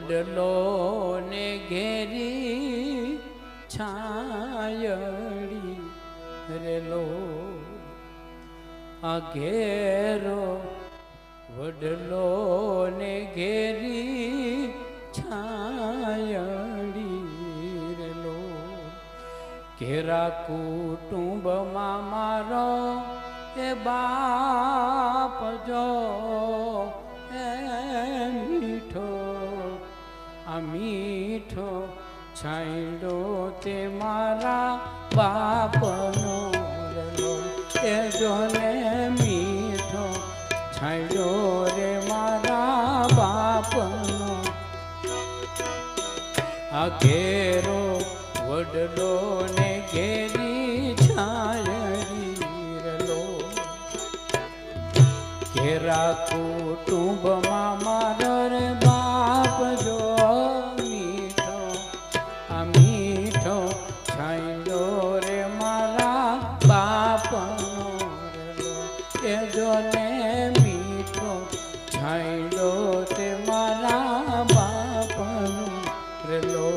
વડલો ને ઘેરી છાયડી રેલો આ ઘેરો વડલો ને ઘેરી છાયડી રેલો ઘેરા કુટુંબમાં મારો એ બાપ જો એ મીઠો આ મીઠો છાંયડો તે મારા બાપનો રેલો એ જોને મીઠો છાંયડો રે મારા બાપનો આ ઘેરો વડલો ને ઘેરી છાયડી રેલો ઘેરા કુટુંબમાં મારો રે બાપ જો મીઠો આ મીઠો છાંયડો રે મારા બાપનો રેલો એ જોને મીઠો છાંયડો તે મારા બાપનો રેલો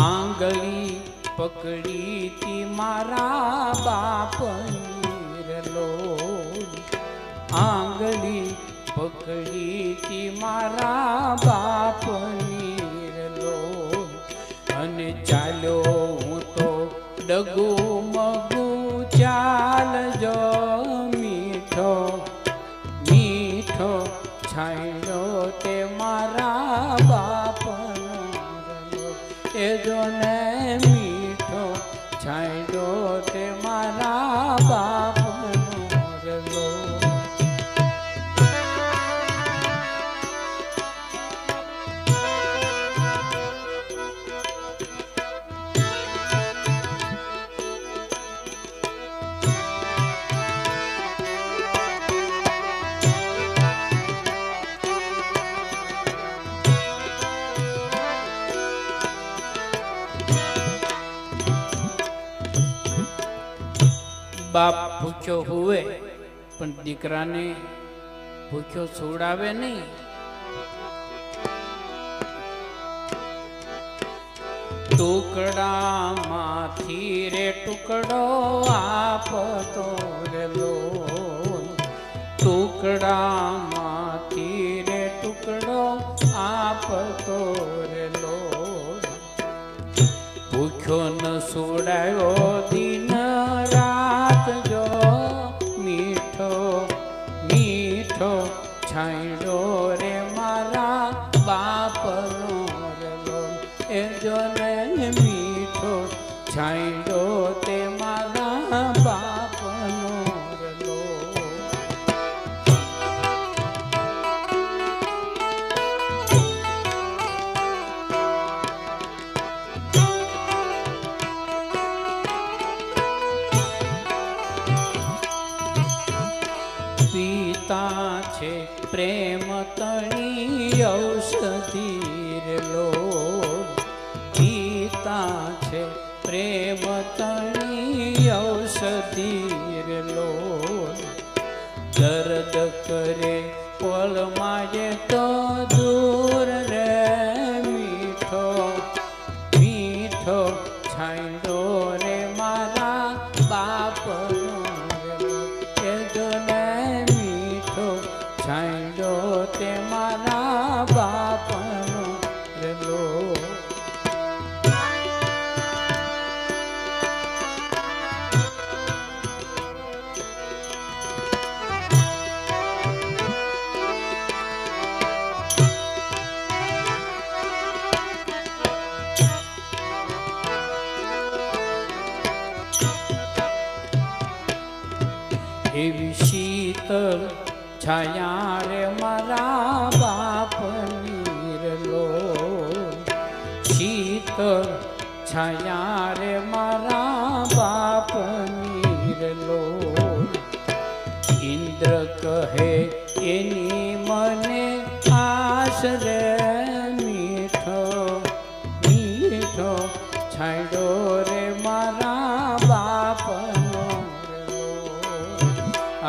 આંગળી પકડી તી મારા બાપની રેલો આંગળી પકડી તી મારા બાપની રેલો અને ચાલ્યો હું તો ડગુ મગુ ચાલજો મીઠો મીઠો છાંયડો તે મારા બાપનો એ જોને મીઠો છાંયડો તે મારા બાપનો રેલો બાપ ભૂખ્યો હુએ પણ દીકરાને ભૂખ્યો છોડાવે નહીં ટુકડામાંથી રે ટુકડો આપતો રેલો ટુકડામાંથી રે ટુકડો આપતો રેલો ભૂખ્યો ન છોડાયો દિન રાત જો મીઠો મીઠો છાંયડો રે મારા બાપનો રેલો એ જોને મીઠો છાંયડો તે મારા બાપનો રેલો પિતા છે પ્રેમ તણી ઔષધિ રેલો પિતા છે પ્રેમ તણી ઔષધિ રેલો દર્દ કરે પળમાં જે તો દૂર રે મીઠો મીઠો છાંયડો રે મારા બાપનો રેલો એ જોને મીઠો છાંયડો તે મારા બાપનો રેલો એવી શીતળ છાયા રે મારા બાપની રેલો શીતળ છાયા રે મારા બાપની રેલો ઇન્દ્ર કહે એની મને આશ રે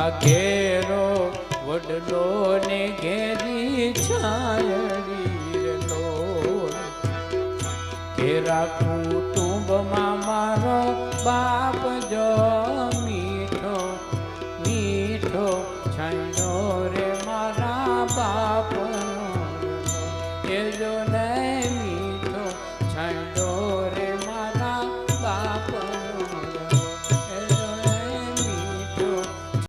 આ ઘેરો વડલો ને ઘેરી છાયડી લો ઘેરા કુટુંબમાં મારો બાપ